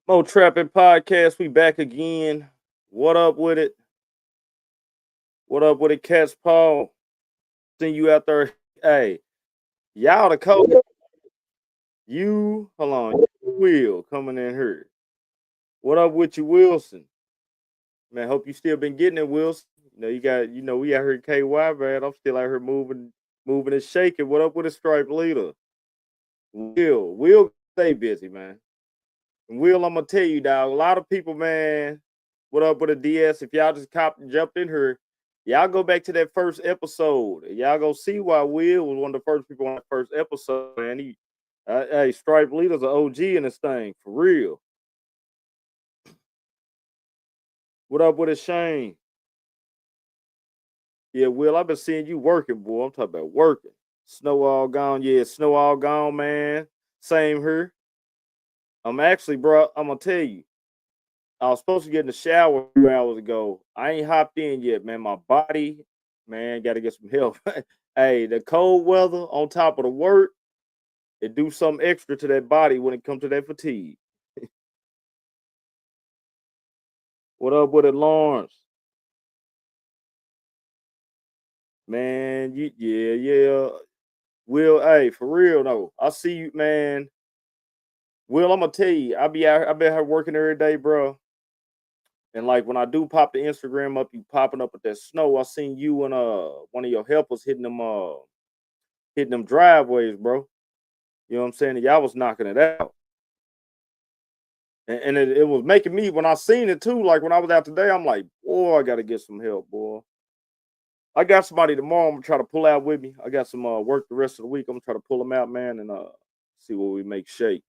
Mow Trappin Podcast. We back again. What up with it? What up with it, Chis Cobb? Seeing you out there. Hey, y'all the coach. Hold on. Will coming in here. What up with you, Wilson? Man, hope you still been getting it, Wilson. We out here in KY, man. I'm still out here moving and shaking. What up with a stripe leader? Will stay busy, man. And Will, I'm gonna tell you, dog. A lot of people, man. What up with a DS? If y'all just jumped in here, y'all go back to that first episode. And y'all go see why Will was one of the first people on that first episode, man. Hey, Stripe Leader's an OG in this thing, for real. What up with a Shane? Yeah, Will, I've been seeing you working, boy. I'm talking about working. Snow all gone. Yeah, snow all gone, man. Same here. I'm actually, bro, I'm gonna tell you. I was supposed to get in the shower a few hours ago. I ain't hopped in yet, man. My body, man, got to get some help. Hey, the cold weather on top of the work, it do something extra to that body when it comes to that fatigue. What up with it, Lawrence? Man, yeah. Will, hey, for real though. I see you, man. Will, I'm gonna tell you, I be out here working every day, bro. And like when I do pop the Instagram up, you popping up with that snow. I seen you and one of your helpers hitting them driveways, bro. You know what I'm saying? And y'all was knocking it out. And it was making me, when I seen it too, like when I was out today, I'm like, boy, I got to get some help, boy. I got somebody tomorrow I'm going to try to pull out with me. I got some work the rest of the week. I'm going to try to pull them out, man, and see what we make shake.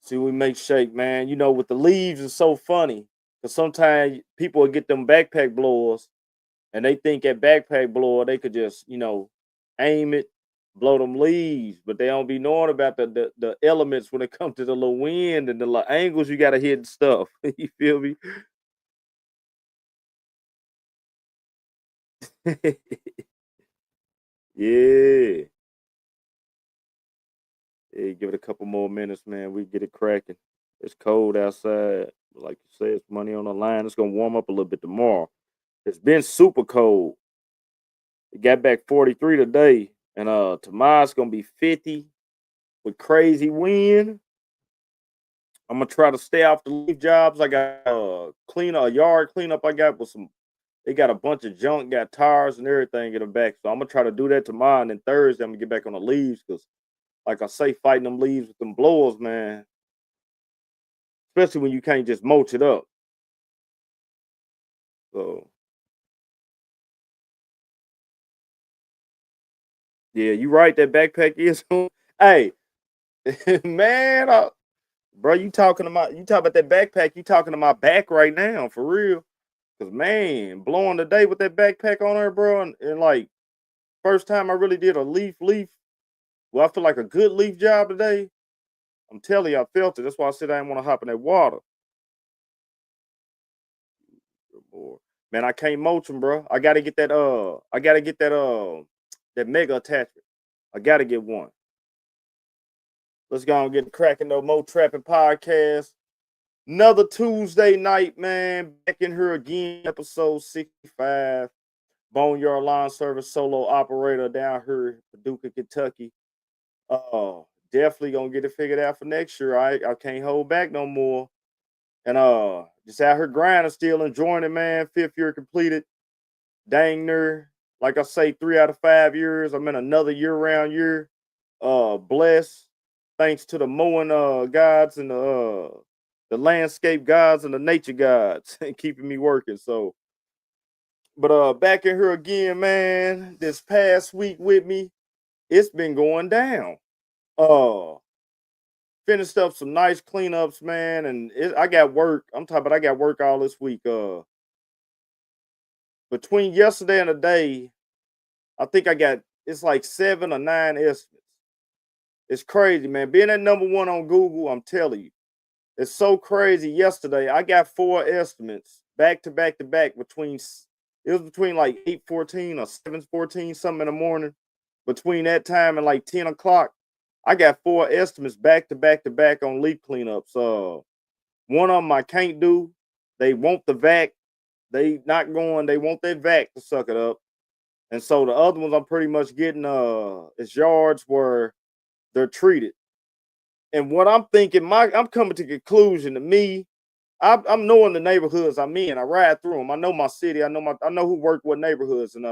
See what we make shake, man. You know, with the leaves, it's so funny. Because sometimes people will get them backpack blowers, and they think that backpack blower, they could just, aim it, blow them leaves, but they don't be knowing about the elements when it comes to the little wind and the little angles you gotta hit and stuff. You feel me? Yeah. Yeah, give it a couple more minutes, man. We get it cracking. It's cold outside. Like you said, it's money on the line. It's gonna warm up a little bit tomorrow. It's been super cold. It got back 43 today. And tomorrow's gonna be 50 with crazy wind. I'm gonna try to stay off the leaf jobs. I got a yard cleanup. I got with some. They got a bunch of junk, got tires and everything in the back. So I'm gonna try to do that tomorrow, and then Thursday I'm gonna get back on the leaves because, like I say, fighting them leaves with them blowers, man. Especially when you can't just mulch it up. So yeah, you right. That backpack is. Hey, man, bro, you talking about that backpack? You talking to my back right now, for real? Cause man, blowing the day with that backpack on there, bro, and like first time I really did a leaf. Well, I feel like a good leaf job today. I'm telling you, I felt it. That's why I said I didn't want to hop in that water. Boy. Man, I can't mulch them, bro. I gotta get that. I gotta get that. That mega attachment. I gotta get one. Let's go and get cracking though. Mow Trappin Podcast. Another Tuesday night, man. Back in here again. Episode 65. Boneyard Lawn Service solo operator down here in Paducah, Kentucky. Definitely gonna get it figured out for next year. I can't hold back no more. And just out here grinding, still enjoying it, man. 5th year completed. Dang near, like I say, 3 out of 5 years. I'm in another year-round year. Blessed. Thanks to the mowing gods and the landscape gods and the nature gods keeping me working. So, but back in here again, man. This past week with me, it's been going down. Uh Finished up some nice cleanups, man, and I got work. I'm talking about I got work all this week. Between yesterday and today, I think I got it's like 7 or 9 estimates. It's crazy, man. Being at #1 on Google, I'm telling you, it's so crazy. Yesterday, I got 4 estimates back to back to back it was between like 8:14 or 7:14 something in the morning. Between that time and like 10 o'clock. I got 4 estimates back to back to back on leaf cleanups. One of them I can't do. They want the vac. They not going. They want that vac to suck it up. And so the other ones I'm pretty much getting is yards where they're treated. And what I'm thinking, I'm coming to conclusion to me, I'm knowing the neighborhoods I'm in. I ride through them. I know my city. I know who work what neighborhoods. And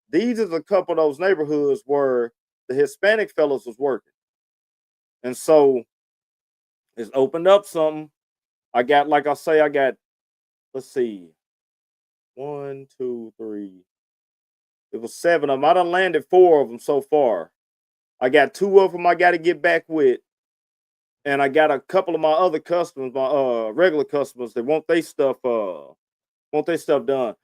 these is a couple of those neighborhoods where the Hispanic fellows was working. And so it's opened up something. I got, like I say, let's see, 1, 2, 3. It was 7 of them. I done landed 4 of them so far. I got 2 of them I got to get back with. And I got a couple of my other customers, my regular customers that want their stuff done.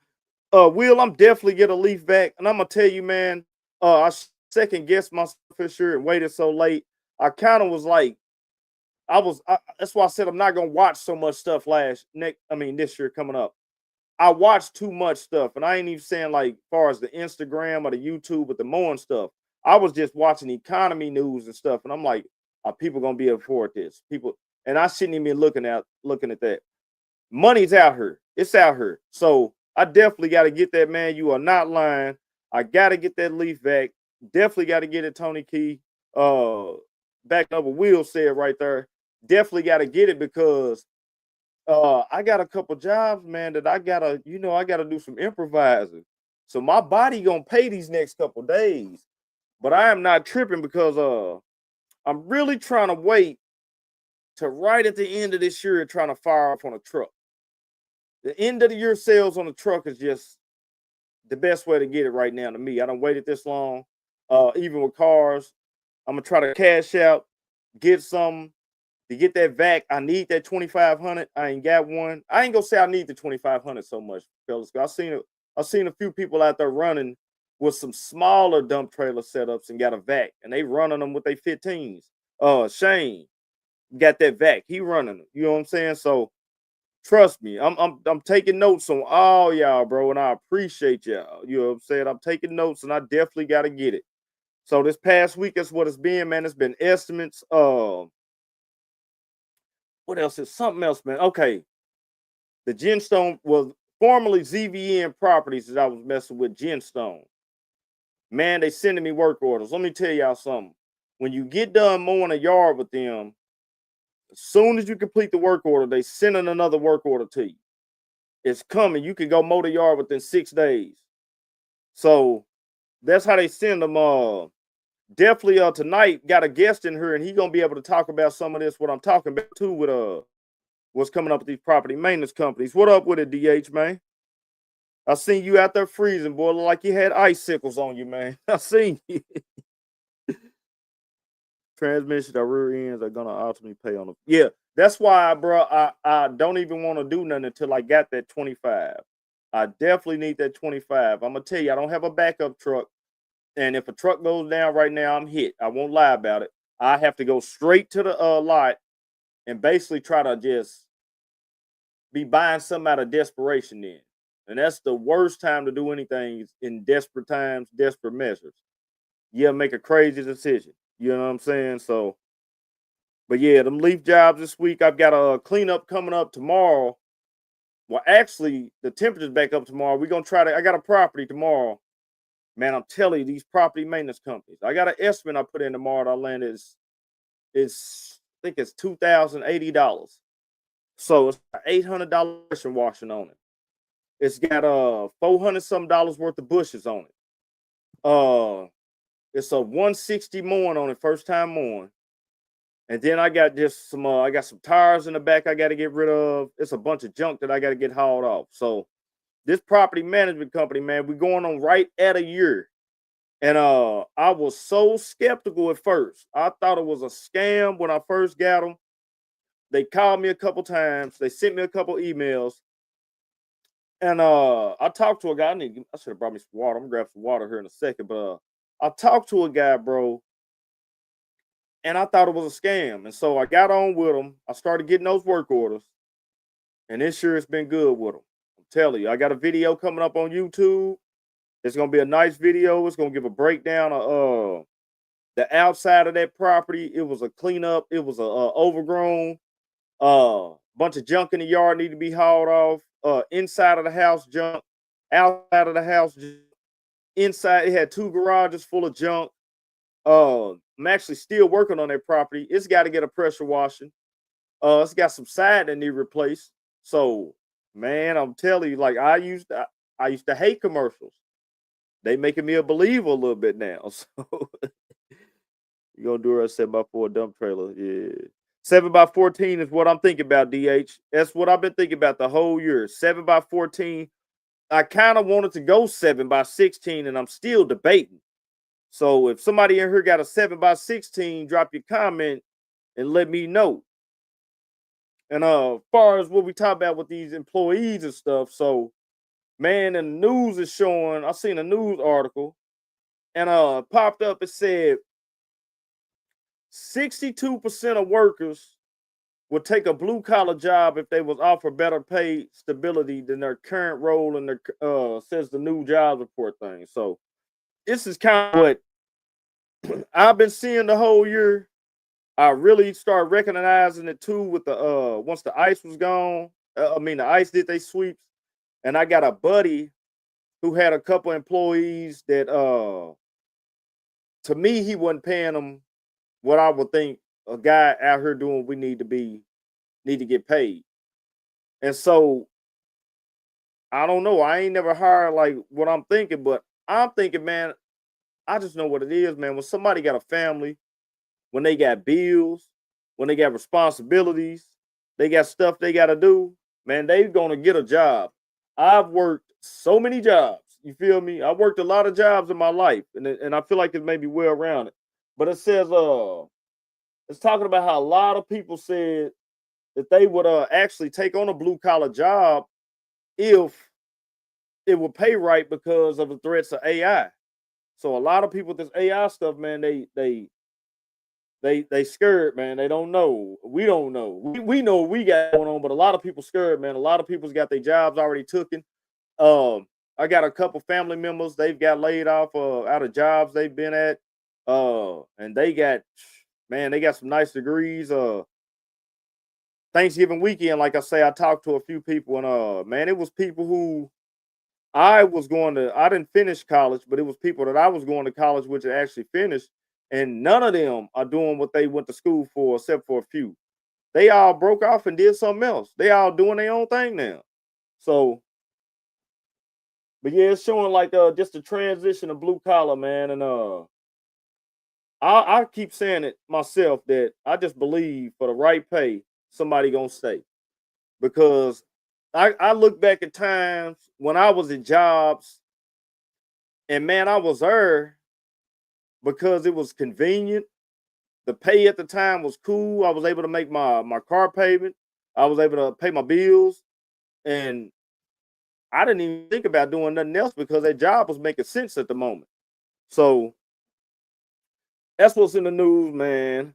Will, I'm definitely get a leaf back. And I'm gonna tell you, man, I second guessed myself for sure and waited so late. I kind of was like, that's why I said I'm not gonna watch so much stuff this year coming up. I watched too much stuff, and I ain't even saying like far as the Instagram or the YouTube with the mowing stuff. I was just watching economy news and stuff, and I'm like, are people gonna be able to afford this? People, and I shouldn't even be looking at that. Money's out here. It's out here. So I definitely got to get that, man. You are not lying. I got to get that leaf back. Definitely got to get it, Tony Key. Back up what Will said right there. Definitely got to get it because I got a couple jobs, man, that I gotta do some improvising. So my body gonna pay these next couple days. But I am not tripping because I'm really trying to wait to right at the end of this year and trying to fire up on a truck. The end of the year sales on the truck is just the best way to get it right now to me. I don't waited this long. Even with cars, I'm gonna try to cash out, get some to get that vac. I need that 2,500. I ain't got one. I ain't gonna say I need the 2,500 so much, fellas. I've seen a few people out there running with some smaller dump trailer setups and got a vac, and they running them with their 15s. Shane got that vac. He running them. You know what I'm saying? So trust me, I'm taking notes on all y'all, bro, and I appreciate y'all. You know what I'm saying? I'm taking notes, and I definitely got to get it. So this past week, that's what it's been, man. It's been estimates. What else is something else, man? Okay, the Genstone was formerly ZVN Properties that I was messing with. Genstone, man, they sending me work orders. Let me tell y'all something. When you get done mowing a yard with them, as soon as you complete the work order, they sending another work order to you. It's coming. You can go mow the yard within 6 days. So that's how they send them. Definitely tonight got a guest in here, and he gonna be able to talk about some of this. What I'm talking about too with what's coming up with these property maintenance companies. What up with it, DH, man? I seen you out there freezing, boy. Look like you had icicles on you, man. I seen you. Transmission or rear ends are gonna ultimately pay on them. Yeah, that's why, bro. I don't even want to do nothing until I got that 25. I definitely need that 25. I'm gonna tell you, I don't have a backup truck, and if a truck goes down right now, I'm hit. I won't lie about it. I have to go straight to the lot and basically try to just be buying something out of desperation then. And that's the worst time to do anything in desperate times, desperate measures. Yeah, make a crazy decision. You know what I'm saying? So, but yeah, them leaf jobs this week. I've got a cleanup coming up tomorrow. Well, actually, the temperature's back up tomorrow. We're gonna I got a property tomorrow. Man, I'm telling you, these property maintenance companies. I got an estimate I put in tomorrow. I landed is I think it's $2,080. So it's $800 washing on it. It's got $400 some worth of bushes on it. It's a 160 mowing on it, first time mowing. And then I got just some I got some tires in the back I got to get rid of. It's a bunch of junk that I got to get hauled off. So this property management company, man, we're going on right at a year. And I was so skeptical at first. I thought it was a scam when I first got them. They called me a couple times. They sent me a couple emails. And I talked to a guy. I should have brought me some water. I'm gonna grab some water here in a second. But I talked to a guy, bro, and I thought it was a scam. And so I got on with him. I started getting those work orders. And this year it's been good with them. I'm telling you, I got a video coming up on YouTube. It's gonna be a nice video. It's gonna give a breakdown of the outside of that property. It was a cleanup. It was a overgrown. bunch of junk in the yard need to be hauled off. Inside of the house junk, outside of the house junk. Inside, it had 2 garages full of junk. I'm actually still working on that property. It's got to get a pressure washing. It's got some side that need replaced. So, man, I'm telling you, like I used to hate commercials. They making me a believer a little bit now. So you gonna do a 7x4 dump trailer? Yeah, 7x14 is what I'm thinking about. DH. That's what I've been thinking about the whole year. 7x14. I kind of wanted to go 7x16, and I'm still debating. So if somebody in here got a 7x16, drop your comment and let me know. And as far as what we talk about with these employees and stuff, so man, and the news is showing. I seen a news article, and popped up. It said 62% of workers would take a blue collar job if they was offered better pay stability than their current role in their says the new jobs report thing. So this is kind of what I've been seeing the whole year. I really started recognizing it too with the once the ice was gone. The ice did they sweeps, and I got a buddy who had a couple employees that to me he wasn't paying them what I would think a guy out here doing what we need to get paid. And so I don't know. I ain't never hired like what I'm thinking, but I'm thinking, man, I just know what it is, man. When somebody got a family, when they got bills, when they got responsibilities, they got stuff they got to do, man, they're going to get a job. I've worked so many jobs. You feel me? I worked a lot of jobs in my life, and I feel like it's maybe well rounded. But it says, it's talking about how a lot of people said that they would actually take on a blue collar job if it would pay right because of the threats of AI. So a lot of people with this AI stuff, man, they scared, man. They don't know. We don't know. We know what we got going on, but a lot of people scared, man. A lot of people's got their jobs already taken. I got a couple family members, they've got laid off out of jobs they've been at. And they got some nice degrees. Thanksgiving weekend, like I say, I talked to a few people, and man, it was people who I didn't finish college, but it was people that I was going to college with that actually finished, and none of them are doing what they went to school for, except for a few. They all broke off and did something else. They all doing their own thing now. So, but yeah, it's showing like just the transition of blue collar, man, and I keep saying it myself that I just believe for the right pay, somebody gonna stay. Because I look back at times when I was in jobs, and man, I was there because it was convenient. The pay at the time was cool. I was able to make my car payment. I was able to pay my bills, and I didn't even think about doing nothing else because that job was making sense at the moment. So that's what's in the news, man.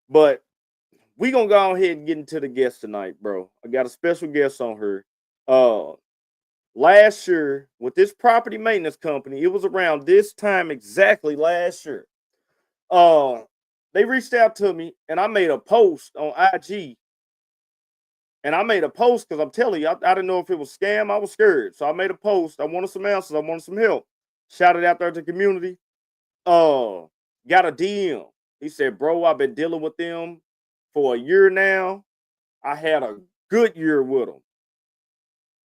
But we gonna go ahead and get into the guest tonight, bro. I got a special guest on here. Last year with this property maintenance company, it was around this time exactly last year. They reached out to me, and I made a post on IG. And I made a post because I'm telling you, I didn't know if it was scam. I was scared, so I made a post. I wanted some answers. I wanted some help. Shouted out there to the community. Got a DM. He said, "Bro, I've been dealing with them for a year now. I had a good year with them.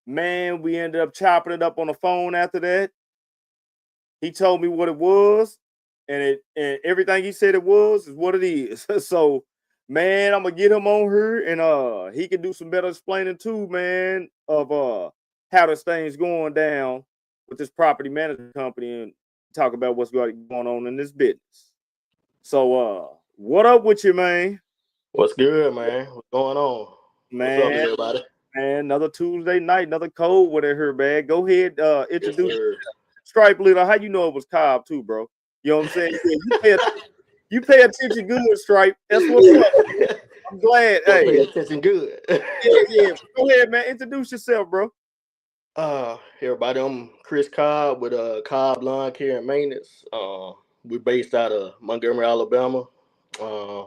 Man, we ended up chopping it up on the phone after that. He told me what it was, and everything he said it was is what it is." So, man, I'm gonna get him on here, and he can do some better explaining too, man, of how this thing's going down with this property management company, and talk about what's going on in this business. So, what up with you, man? What's good, man? What's going on? What's up, Man, everybody? man, another Tuesday night, another cold one in here, man. Go ahead, Yes, introduce sir. Stripe Leader. How you know it was Cobb too, bro? You know what I'm saying? Yeah, you pay attention good, Stripe. That's what's up. I'm glad. Don't pay Hey, attention good. yeah. Go ahead, man. Introduce yourself, bro. Everybody, I'm Chis Cobb with Cobb Lawn Care and Maintenance. We're based out of Montgomery, Alabama.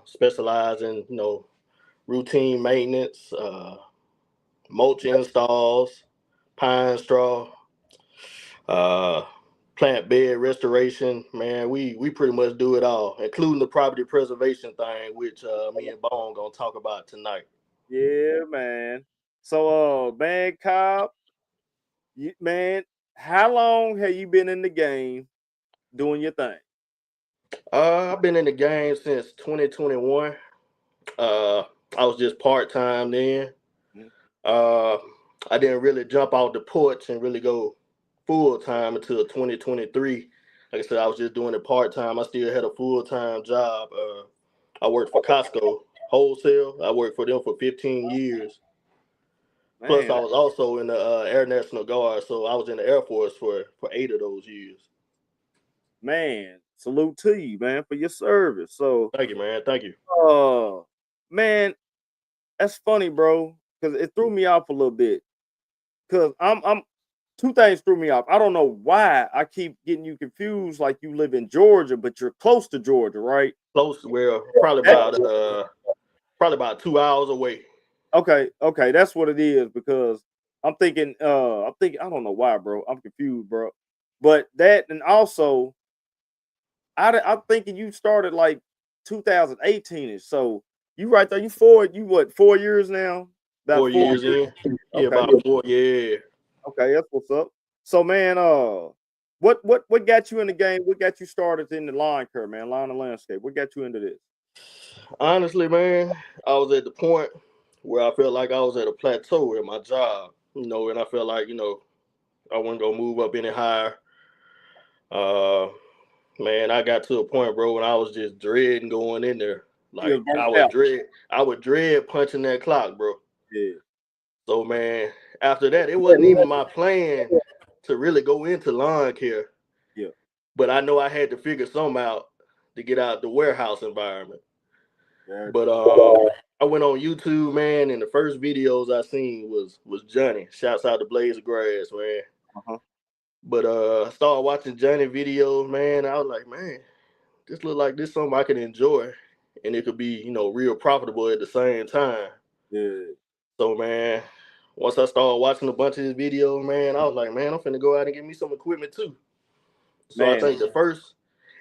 Specialize in routine maintenance, mulch installs, pine straw, plant bed restoration. Man, we pretty much do it all, including the property preservation thing, which me and Bone gonna talk about tonight. Yeah, man. So, man, Cobb, man, how long have you been in the game doing your thing? I've been in the game since 2021. I was just part-time then. Mhm. I didn't really jump out the porch and really go full-time until 2023. Like I said, I was just doing it part-time. I still had a full-time job. I worked for Costco wholesale. I worked for them for 15 years. Plus, Man, I was also in the Air National Guard, so I was in the Air Force for 8 of those years. man, salute to you, man, for your service. So, Thank you, man. Thank you. man, that's funny, bro, because it threw me off a little bit. Because I'm two things threw me off. I don't know why I keep getting you confused. Like you live in Georgia, but you're close to Georgia, right? Close, well, probably about 2 hours away. Okay, that's what it is. Because I'm thinking, I don't know why, bro. I'm confused, bro. But that, and also, I'm thinking you started like 2018ish. So you right there. You what? 4 years now? About 4 4 years years. in. Yeah, Okay. about 4. Yeah. Okay, that's what's up. So, man, what got you in the game? What got you started in the line care, man? Line of landscape. What got you into this? Honestly, man, I was at the point where I felt like I was at a plateau in my job, and I felt like, I wasn't gonna move up any higher. Uh, man, I got to a point, bro, when I was just dreading going in there. You was Like burnt out. I would dread punching that clock, bro. Yeah. So, man, after that, it wasn't even my plan to really go into lawn care. Yeah. But I know I had to figure something out to get out the warehouse environment. Very But true. I went on YouTube, man, and the first videos I seen was Johnny. Shouts out to Blaze of Grass, man. Uh-huh. But I started watching Johnny videos, man. I was like, man, this look like this something I can enjoy, and it could be, real profitable at the same time. Yeah. So, man, once I started watching a bunch of his videos, man, I was like, man, I'm finna go out and get me some equipment too. So I Man. think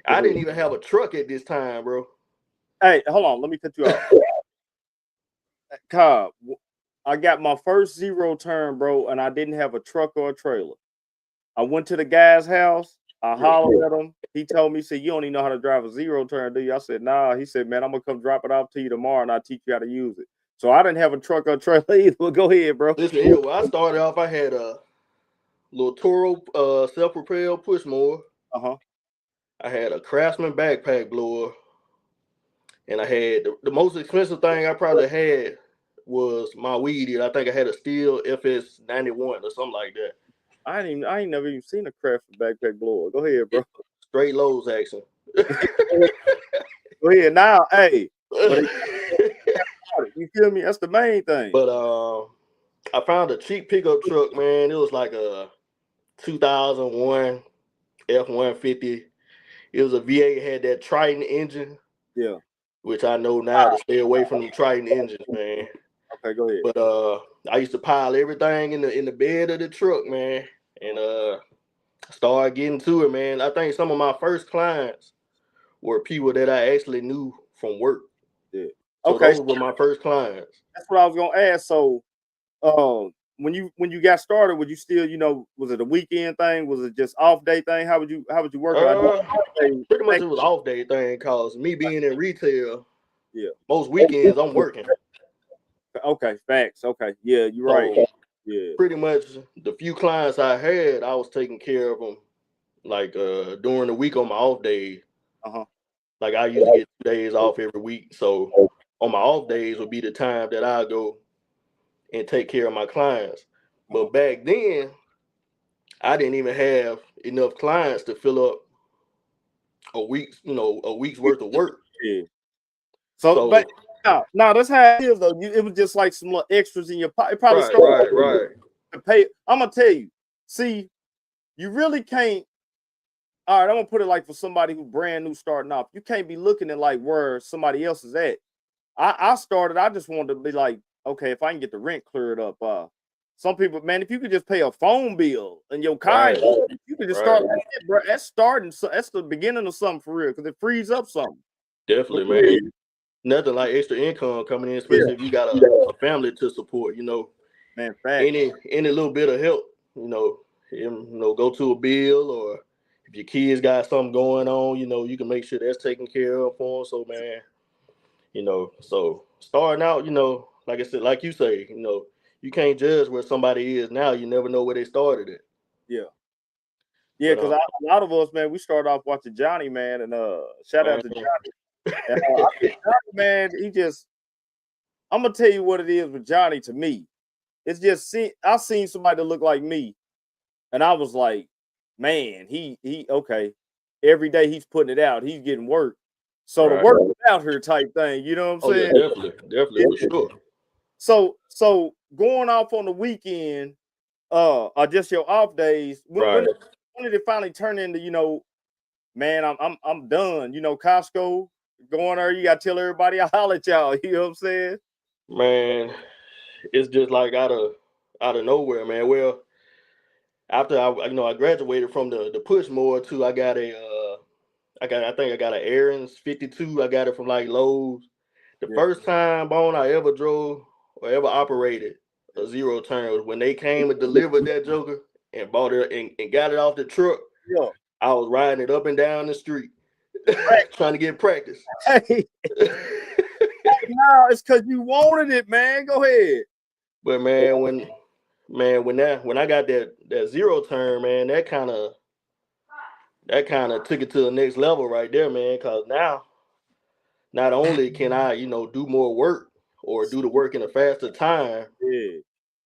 I didn't even have a truck at this time, bro. Hey, hold on. Let me cut you off. Cobb, I got my first zero turn, bro, and I didn't have a truck or a trailer. I went to the guy's house. I hollered at him. He told me, he said, "You don't even know how to drive a zero turn, do you?" I said, "Nah." He said, "Man, I'm gonna come drop it off to you tomorrow, and I'll teach you how to use it." So I didn't have a truck or trailer either. But go ahead, bro. Listen here, when I started off, I had a little Toro self-propelled push mower. Uh-huh. I had a Craftsman backpack blower, and I had the most expensive thing I probably had was my weed eater. I think I had a Steel FS91 or something like that. I ain't never even seen a Craftsman backpack blower. Go ahead, bro. Straight Lowe's action. Go ahead now. Hey, but you feel me? That's the main thing. But I found a cheap pickup truck, man. It was like a 2001 F-150. It was a V8, had that Triton engine. Yeah. Which I know now to stay away from the Triton engines, man. Okay, go ahead. But I used to pile everything in the bed of the truck, man, and started getting to it, man. I think some of my first clients were people that I actually knew from work. Yeah. So Okay. those were my first clients. That's what I was gonna ask. So, when you got started, would you still, was it a weekend thing? Was it just off day thing? How would you work it? Pretty much it was off day thing, cause me being in retail, yeah, most weekends I'm working. Okay, facts. Okay, yeah, you're right. So Yeah, pretty much the few clients I had, I was taking care of them like during the week on my off days. uh-huh. Like I usually get 2 days off every week. So on my off days would be the time that I go and take care of my clients. But back then, I didn't even have enough clients to fill up a week's worth of work. Yeah. So but now that's how it is though. It was just like some little extras in your pocket. Probably right. To pay. I'm gonna tell you. See, you really can't. All right, I'm gonna put it like for somebody who's brand new starting off. You can't be looking at like where somebody else is at. I started. I just wanted to be like, okay, if I can get the rent cleared up. Some people, man, if you could just pay a phone bill and your car, Right. you could just start. Bro, that's starting. So that's the beginning of something for real because it frees up something. Definitely, man. Nothing like extra income coming in, especially if you got a family to support. Man, fact. Any little bit of help, go to a bill, or if your kids got something going on, you can make sure that's taken care of for them. So, man, so starting out, like I said, like you say, you can't judge where somebody is now. You never know where they started at. Yeah, because a lot of us, man, we started off watching Johnny, man, and shout out to Johnny. And, Johnny, man, I'm gonna tell you what it is with Johnny. To me, it's just I seen somebody that looked like me, and I was like, man, he okay. Every day he's putting it out. He's getting work. So the work out here type thing, you know what I'm saying? Yeah, definitely for sure. So going off on the weekend, just your off days. When did it finally turn into, man, I'm done. Costco going there. You gotta tell everybody I holler at y'all. You know what I'm saying? Man, it's just like out of nowhere, man. Well, after I graduated from the push more too, I got I think I got an Aaron's 52. I got it from like Lowe's. The first time bone I ever drove or ever operated a zero turn was when they came and delivered that joker and bought it and got it off the truck. Yeah. I was riding it up and down the street trying to get practice. Hey. No, it's because you wanted it, man. Go ahead. But man, when I got that zero turn, man, that kind of took it to the next level right there, man. Because now, not only can I, do more work or do the work in a faster time,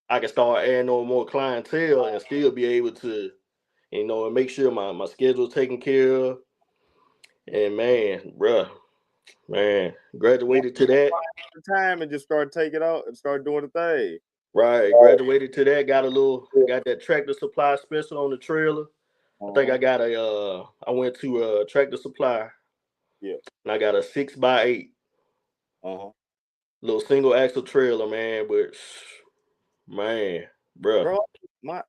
I can start adding on more clientele and still be able to, and make sure my schedule's taken care of. And man, graduated to that time and just start taking out and start doing the thing. Right, graduated to that. Got that Tractor Supply special on the trailer. I think I went to Tractor Supply. Yeah. And I got a 6x8. Little single axle trailer, man. But man, bro, I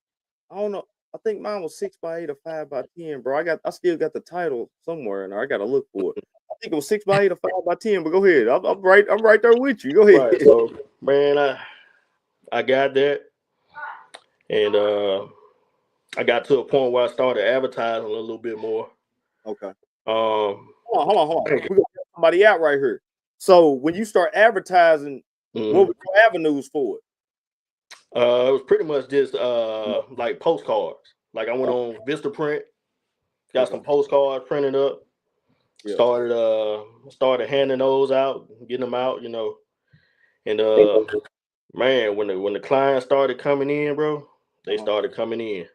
don't know. I think mine was 6x8 or 5x10, bro. I still got the title somewhere in there. I gotta look for it. I think it was 6x8 or 5x10. But go ahead. I'm right there with you. Go ahead. Right, so man, I got that, and I got to a point where I started advertising a little bit more. Okay. Hold on. We're gonna get somebody out right here. So when you start advertising, what were your avenues for it? It was pretty much just like postcards. Like I went on Vistaprint, got some postcards printed up, started handing those out, getting them out, and man, when the clients started coming in, bro, they started coming in.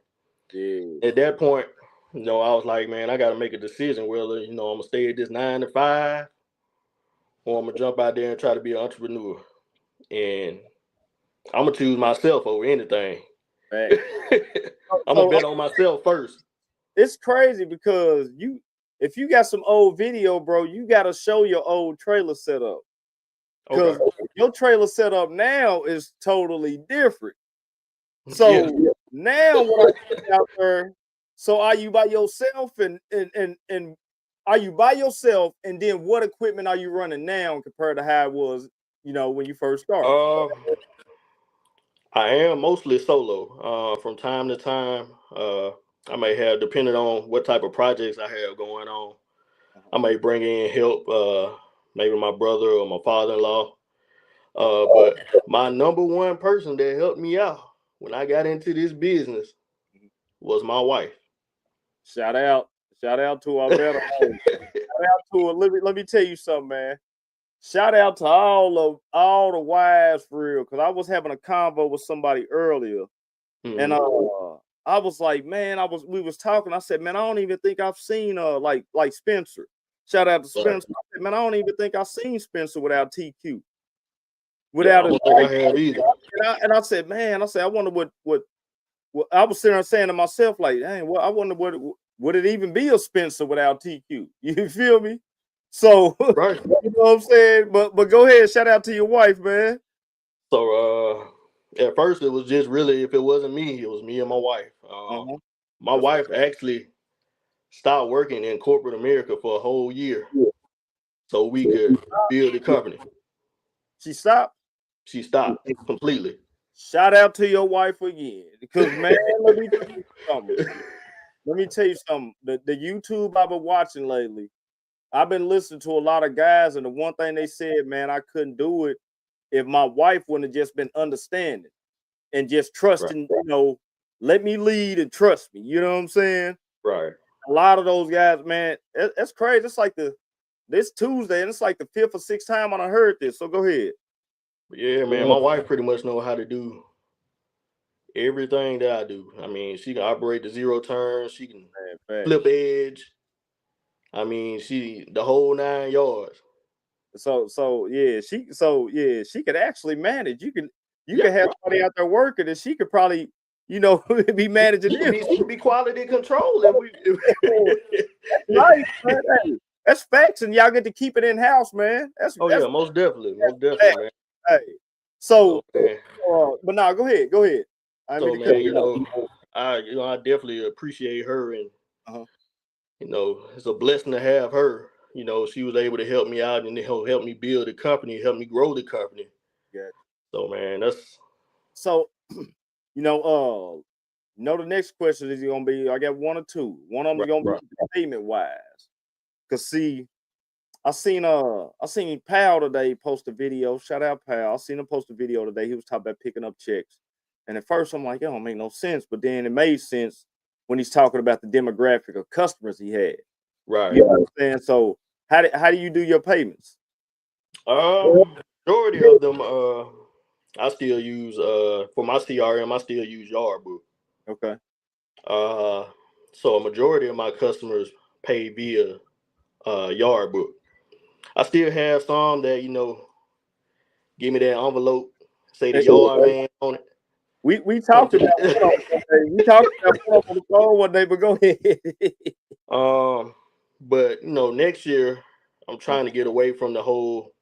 Yeah. At that point, I was like, man, I got to make a decision whether I'm gonna stay at this 9 to 5 or I'm gonna jump out there and try to be an entrepreneur. And I'm gonna choose myself over anything. Right. I'm gonna bet on myself first. It's crazy because if you got some old video, bro, you gotta show your old trailer setup. Because your trailer setup now is totally different. So now when I get out there, so are you by yourself and are you by yourself, and then what equipment are you running now compared to how it was, when you first started? I am mostly solo. From time to time, I may have, depending on what type of projects I have going on, I may bring in help, maybe my brother or my father-in-law. But my number one person that helped me out when I got into this business was my wife. Shout out to our better host. Shout out to her. Let me tell you something, man. Shout out to all the wives for real, because I was having a convo with somebody earlier, and I was like, man, we was talking. I said, man, I don't even think I've seen like Spencer. Shout out to Spencer. I said, man, I don't even think I've seen Spencer without TQ. Without it, I have either. And I said, man, I wonder what I was sitting there saying to myself, like, dang, well, I wonder would it even be a Spencer without TQ? You feel me? So Right. you know what I'm saying? But go ahead, shout out to your wife, man. So at first it was just really, if it wasn't me, it was me and my wife. My wife actually stopped working in corporate America for a whole year so we could build the company. She stopped? She stopped completely. Shout out to your wife again. Because man, let me tell you something. Let me tell you something. The YouTube I've been watching lately, I've been listening to a lot of guys, and the one thing they said, man, I couldn't do it if my wife wouldn't have just been understanding and just trusting, you know, let me lead and trust me. You know what I'm saying? Right. A lot of those guys, man, that's crazy. It's like this Tuesday, and it's like the 5th or 6th time I heard this. So go ahead. Yeah, man, my wife pretty much know how to do everything that I do. I mean, she can operate the zero turn. She can flip edge. I mean, the whole 9 yards. So yeah, she could actually manage. You can have somebody out there working, and she could probably, you know, be managing. She could be quality control. If Nice, man. Hey, that's facts, and y'all get to keep it in house, man. That's yeah, most definitely, man. Hey, so but now go ahead. So man, you know, I definitely appreciate her, and you know, it's a blessing to have her. You know, she was able to help me out and help me build the company, help me grow the company. Yeah. So man, that's so. You know, the next question is gonna be. I got one or two. One of them is gonna be payment wise. Cause see, I seen Pal today post a video. Shout out Pal. I seen him post a video today. He was talking about picking up checks. And at first I'm like, it don't make no sense. But then it made sense when he's talking about the demographic of customers he had. right. You know what I'm saying? So how do you do your payments? Majority of them I still use for my CRM, I still use Yardbook. Okay. So a majority of my customers pay via Yardbook. I still have some that, you know, give me that envelope, say the yard man on it. We talked about we talked about on the phone one day, but go ahead. But you know, next year I'm trying to get away from the whole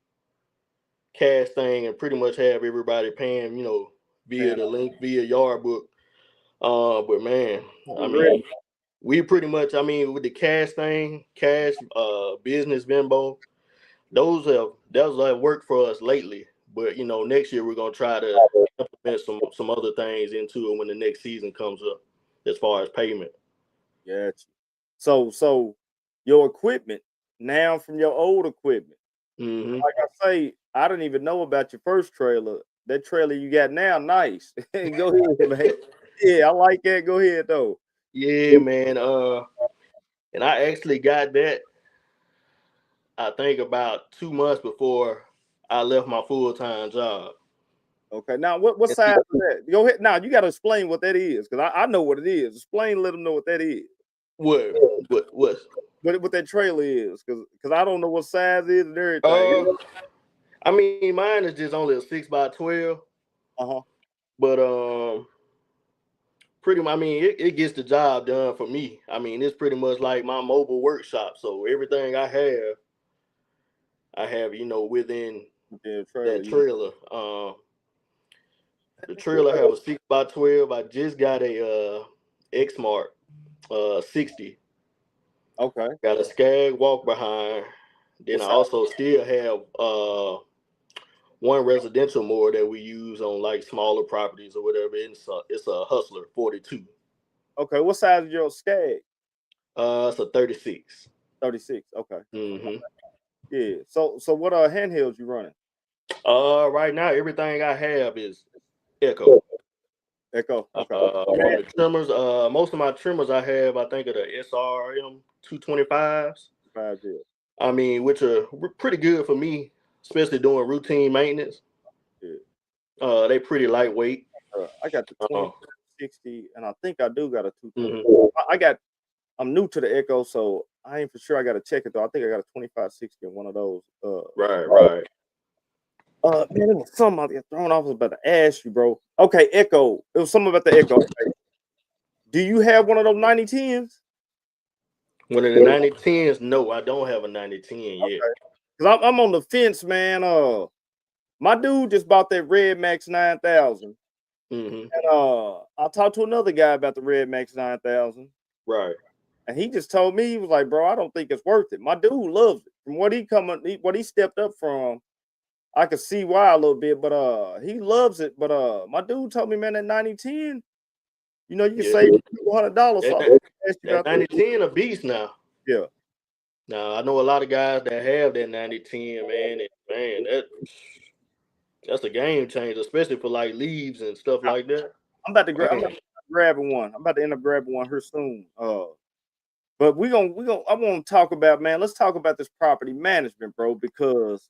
cash thing and pretty much have everybody paying, you know, via the link, via Yardbook. But man, I mean, we pretty much, I mean, with the cash thing, business, Venmo, those have worked for us lately. But you know, next year we're gonna try to implement some other things into it when the next season comes up, as far as payment. Gotcha. So your equipment now from your old equipment. Like I say, I didn't even know about your first trailer. That trailer you got now, nice. Go ahead, man. Yeah, I like that. Go ahead though. Yeah, man. And I actually got that, I think, about 2 months before I left my full-time job. Okay, now what size is that? Go ahead. Now you got to explain what that is, because I know what it is. Explain, let them know what that is. What? What that trailer is, because I don't know what size is and everything. I mean, mine is just only a 6x12. But pretty much, I mean, it gets the job done for me. I mean, it's pretty much like my mobile workshop. So everything I have, you know, within that trailer. The trailer have a 6x12. I just got a Xmart 60. Okay. Got a Skag walk behind. Then I also still have one residential mower that we use on like smaller properties or whatever. It's a Hustler 42. Okay, what size is your Skag? It's a 36. 36. Okay. Yeah. So what handhelds you running? Right now everything I have is Echo. Okay. From the trimmers, most of my trimmers I have, I think, are the SRM 225s. I mean, which are pretty good for me, especially doing routine maintenance. Yeah. They pretty lightweight. I got the 2060, and I think I do got a 220. I'm new to the Echo, so I ain't for sure. I got to check it though. I think I got a 2560 in one of those. Right. Man, it was something I got thrown off. I was about to ask you, bro. Okay, Echo. It was something about the Echo. Okay. Do you have one of those 9010s? One of the 9010s? No, I don't have a 9010 yet. Cause I'm on the fence, man. My dude just bought that Red Max 9000. Mm-hmm. And I talked to another guy about the Red Max 9000. Right. And he just told me, he was like, bro, I don't think it's worth it. My dude loves it. From what he stepped up from, I could see why a little bit, but he loves it. But my dude told me, man, that 9010, you know, you can save $200. So that 9010 a beast now. Yeah. Now I know a lot of guys that have that 9010, man, and man, that's a game changer, especially for like leaves and stuff like that. I'm about to grabbing one. I'm about to end up grabbing one here soon. But I want to talk about, man, let's talk about this property management, bro, because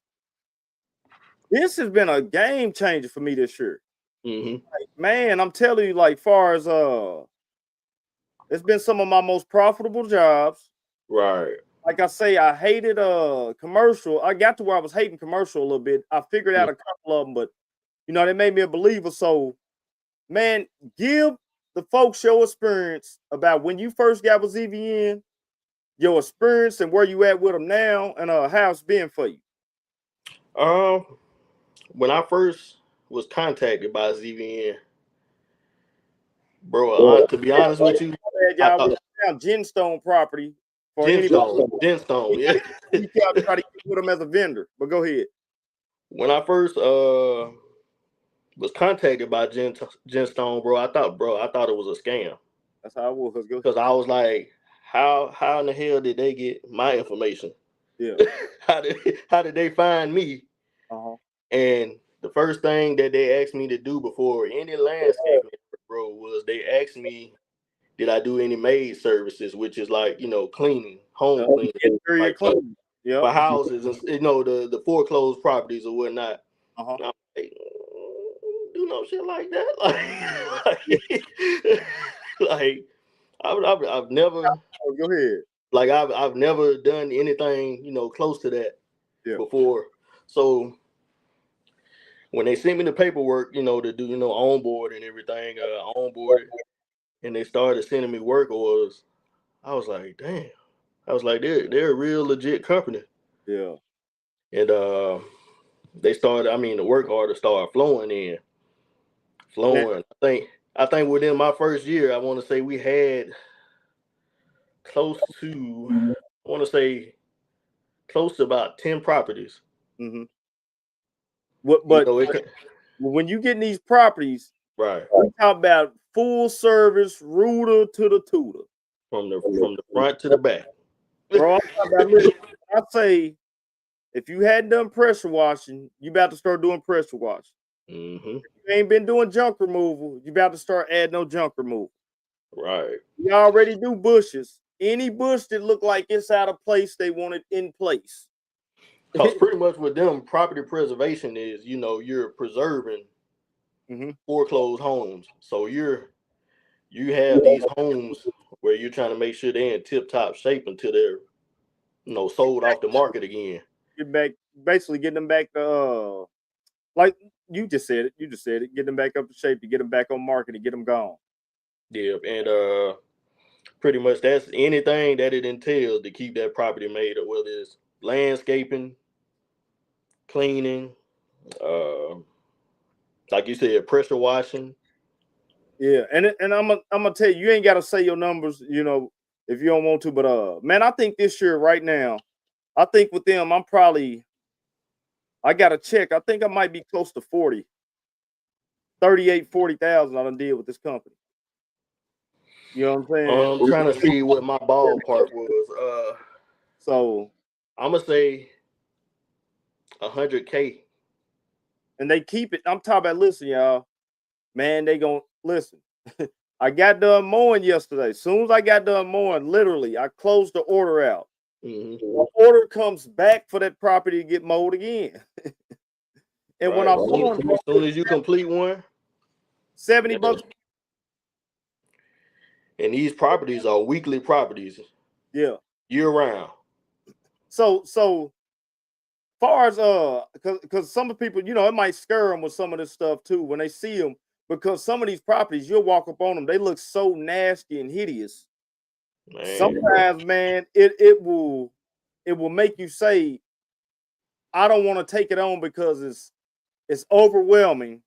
this has been a game changer for me this year. Mm-hmm. Like, man, I'm telling you, like, far as it's been some of my most profitable jobs. Right. Like I say, I hated commercial. I got to where I was hating commercial a little bit. I figured out a couple of them, but you know, they made me a believer. So, man, give the folks your experience about when you first got with ZVN, your experience and where you at with them now, and how it's been for you. When I first was contacted by ZVN, bro, to be honest with you, I thought Genstone property for Genstone, yeah. You try to put them as a vendor, but go ahead. When I first was contacted by Genstone, bro, I thought it was a scam. That's how I was. Because I was like, how in the hell did they get my information? Yeah. how did they find me? Uh-huh. And the first thing that they asked me to do before any landscaping, bro, was they asked me, did I do any maid services, which is like, you know, cleaning, home cleaning, like for houses and, you know, the foreclosed properties or whatnot. Uh-huh. I'm like, do no shit like that. Like I've never. Go ahead. Like I've never done anything, you know, close to that before. So when they sent me the paperwork, you know, to do, you know, onboard and everything, onboarded, and they started sending me work orders, I was like, damn. I was like, they're a real legit company. Yeah. And the work orders started flowing in. I think within my first year, I want to say we had close to about 10 properties. Mm-hmm. But you know, when you get in these properties, right, we talk about full service, rooter to the tutor, from the front to the back. Bro, I say, if you hadn't done pressure washing, you about to start doing pressure washing. Mm-hmm. If you ain't been doing junk removal, you about to start adding no junk removal. Right. We already do bushes. Any bush that look like it's out of place, they want it in place. Because pretty much with them, property preservation is, you know, you're preserving foreclosed homes. So you have these homes where you're trying to make sure they're in tip-top shape until they're, you know, sold off the market again. Basically getting them back to like you just said it. Get them back up to shape to get them back on market and get them gone. Yeah, and pretty much that's anything that it entails to keep that property made up, whether it's landscaping, cleaning, like you said, pressure washing. Yeah, and I'm gonna tell you ain't gotta say your numbers, you know, if you don't want to, but man, I think this year right now, I think with them, I gotta check. I think I might be close to 40,000 I done did with this company. You know what I'm saying? I'm trying to see what my ballpark was. So I'm gonna say 100K. And they keep it. I'm talking about, listen, y'all. Man, they gonna listen. I got done mowing yesterday. Soon as I got done mowing, literally, I closed the order out. Mm-hmm. The order comes back for that property to get mowed again. And when I'm mowing, as soon as you complete one, $70. And these properties are weekly properties. Yeah. Year round. So far as because some of the people, you know, it might scare them with some of this stuff too when they see them, because some of these properties, you'll walk up on them, they look so nasty and hideous. Man. Sometimes, man, it will make you say, I don't want to take it on because it's overwhelming,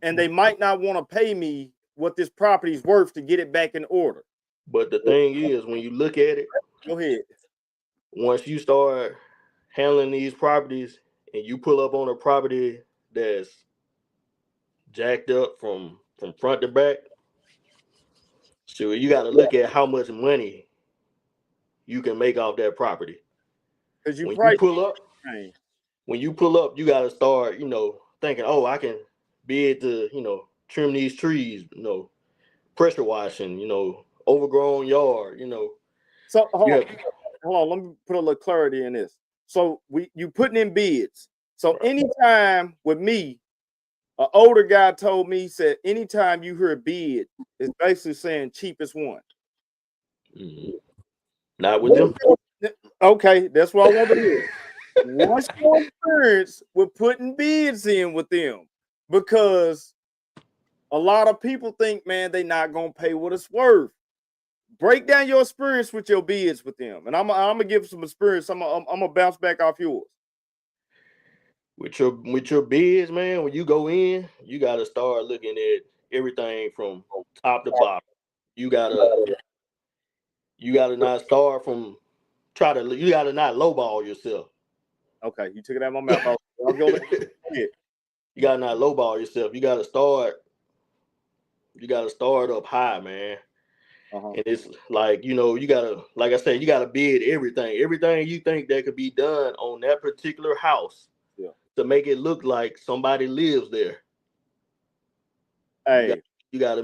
and they might not want to pay me what this property is worth to get it back in order. But the thing is, when you look at it, go ahead. Once you start handling these properties and you pull up on a property that's jacked up from front to back, so you got to look at how much money you can make off that property. Because when you pull up, you got to start, thinking, oh, I can bid to, trim these trees, pressure washing, overgrown yard, So hold on, let me put a little clarity in this. So you putting in bids. So anytime with me, an older guy told me, he said, anytime you hear a bid, it's basically saying cheapest one. Mm-hmm. Not with them. Okay, that's what I want to hear. What's your experience with putting bids in with them? Because a lot of people think, man, they're not gonna pay what it's worth. Break down your experience with your bids with them, and I'm gonna give some experience. I'm gonna bounce back off yours. With your bids, man, when you go in, you got to start looking at everything from top to bottom. You gotta not start from you gotta not lowball yourself. Okay, you took it out of my mouth. You gotta not lowball yourself. You gotta start up high, man. And it's like, you gotta, like I said, you gotta bid everything you think that could be done on that particular house to make it look like somebody lives there. Hey, you gotta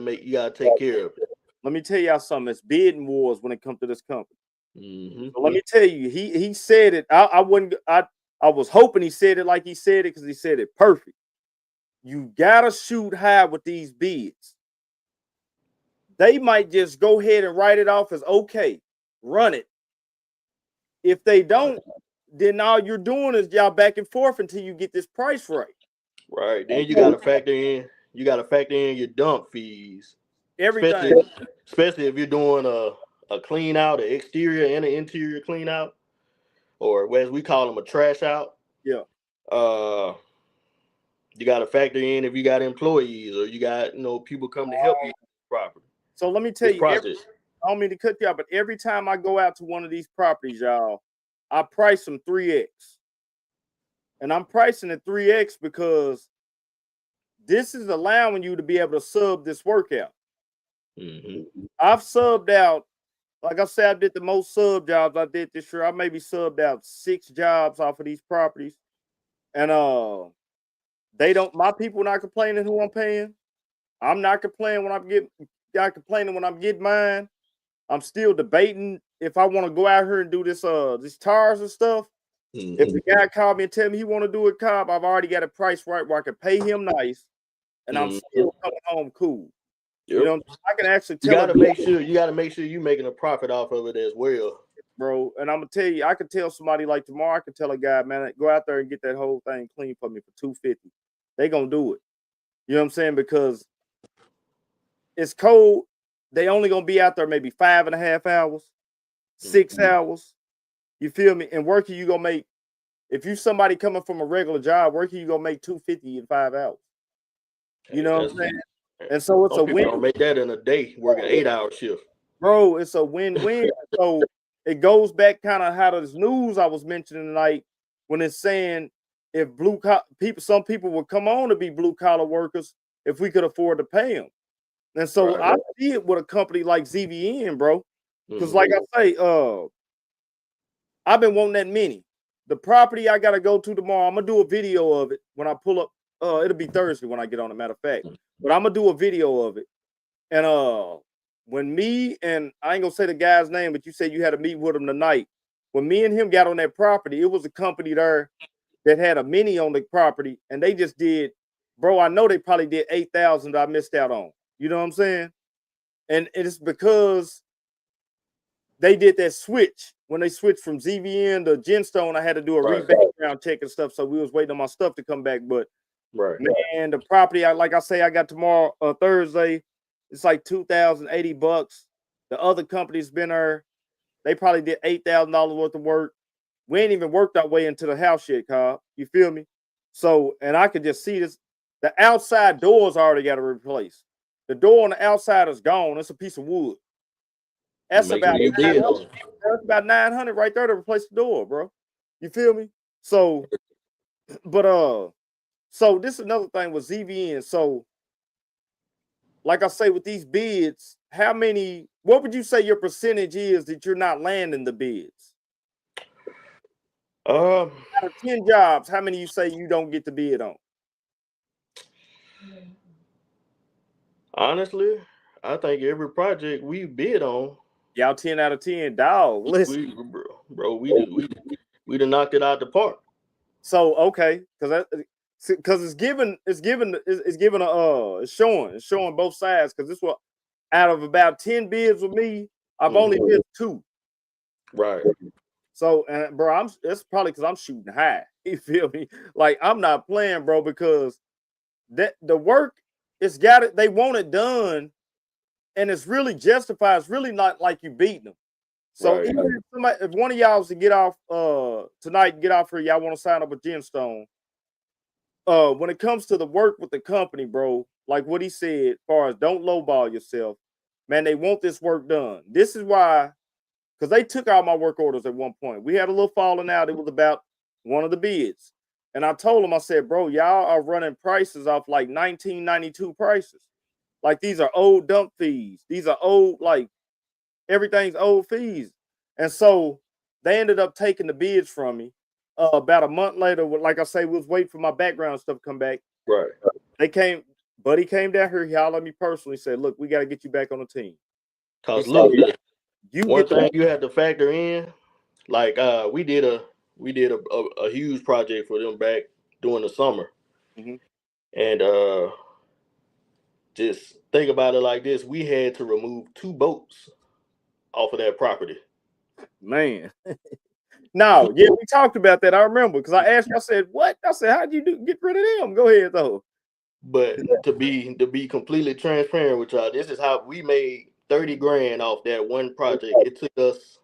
take care of it. Let me tell y'all something. It's bidding wars when it comes to this company. Mm-hmm. So let me tell you, he said it. I was hoping he said it like he said it, because he said it perfect. You gotta shoot high with these bids. They might just go ahead and write it off as okay, run it. If they don't, then all you're doing is y'all back and forth until you get this price right. Right. Then you gotta factor in your dump fees. Everything. Especially if you're doing a clean out, an exterior and an interior clean out, or as we call them, a trash out. Yeah. You got to factor in if you got employees or you got people come to help you properly. So let me tell you, I don't mean to cut you out, but every time I go out to one of these properties, y'all, I price them 3x. And I'm pricing it 3x because this is allowing you to be able to sub this workout. Mm-hmm. I've subbed out, like I said, I did the most sub jobs I did this year. I maybe subbed out 6 jobs off of these properties. And my people not complaining who I'm paying. I'm not complaining when I'm getting mine. I'm still debating if I want to go out here and do this these tires and stuff. Mm-hmm. If the guy called me and tell me he want to do a Cobb, I've already got a price right where I can pay him nice, and I'm still coming home cool. Yep. You know, I can actually tell. You got to make sure you're making a profit off of it as well, bro. And I'm gonna tell you, I could tell somebody like tomorrow. I could tell a guy, man, go out there and get that whole thing clean for me for $250. They gonna do it. You know what I'm saying? Because it's cold. They only gonna be out there maybe 5.5 hours, 6 hours. You feel me? And working, you gonna make. If you somebody coming from a regular job, working, you gonna make $250 in 5 hours. You know what I'm saying? And so it's a win. Don't make that in a day, working 8-hour shift. Bro, it's a win-win. So it goes back kind of how this news I was mentioning tonight when it's saying if some people would come on to be blue collar workers if we could afford to pay them. And so I see it with a company like ZVN, bro. Because like I say, I've been wanting that mini. The property I gotta go to tomorrow, I'm gonna do a video of it when I pull up. It'll be Thursday when I get on, a matter of fact. But I'm gonna do a video of it. And when me and I ain't gonna say the guy's name, but you said you had to meet with him tonight. When me and him got on that property, it was a company there that had a mini on the property, and they just did, bro. I know they probably did 8,000 that I missed out on. You know what I'm saying? And it's because they did that switch. When they switched from ZVN to Genstone, I had to do a background check and stuff. So we was waiting on my stuff to come back. But man, the property, like I say, I got tomorrow, Thursday. It's like $2,080. The other company's been there. They probably did $8,000 worth of work. We ain't even worked our way into the house yet, Cobb. You feel me? So, and I could just see this. The outside doors already got to replace. The door on the outside is gone. It's a piece of wood. That's about that's about 900 right there to replace the door, bro. You feel me? So, but so this is another thing with ZVN. So, like I say, with these bids, what would you say your percentage is that you're not landing the bids? Out of 10 jobs, how many you say you don't get the bid on? Honestly, I think every project we bid on, y'all 10 out of 10, dog. Listen, we done knocked it out the park. So okay, because it's showing both sides. Because this was out of about 10 bids with me, I've only bid 2. Right. So, and bro, it's probably because I'm shooting high. You feel me? Like I'm not playing, bro, because the work it's got it. They want it done, and it's really justified. It's really not like you beating them. So right. Even if one of y'all was to get off tonight, get off here, y'all want to sign up with Gemstone. When it comes to the work with the company, bro, like what he said, as far as don't lowball yourself, man, they want this work done. This is why, because they took out my work orders at one point. We had a little falling out. It was about one of the bids. And I told him, I said, bro, y'all are running prices off like 1992 prices. Like these are old dump fees. These are old, like everything's old fees. And so they ended up taking the bids from me. About a month later, like I say, we was waiting for my background stuff to come back. Right. Buddy came down here, he hollered at me personally, said, look, we got to get you back on the team. Because look, one thing you had to factor in, like we did a huge project for them back during the summer. Mm-hmm. And just think about it like this. We had to remove 2 boats off of that property. Man. No, yeah, we talked about that. I remember because I asked you, I said, what? I said, how'd you get rid of them? Go ahead, though. But to be completely transparent with y'all, this is how we made 30 grand off that one project. It took us,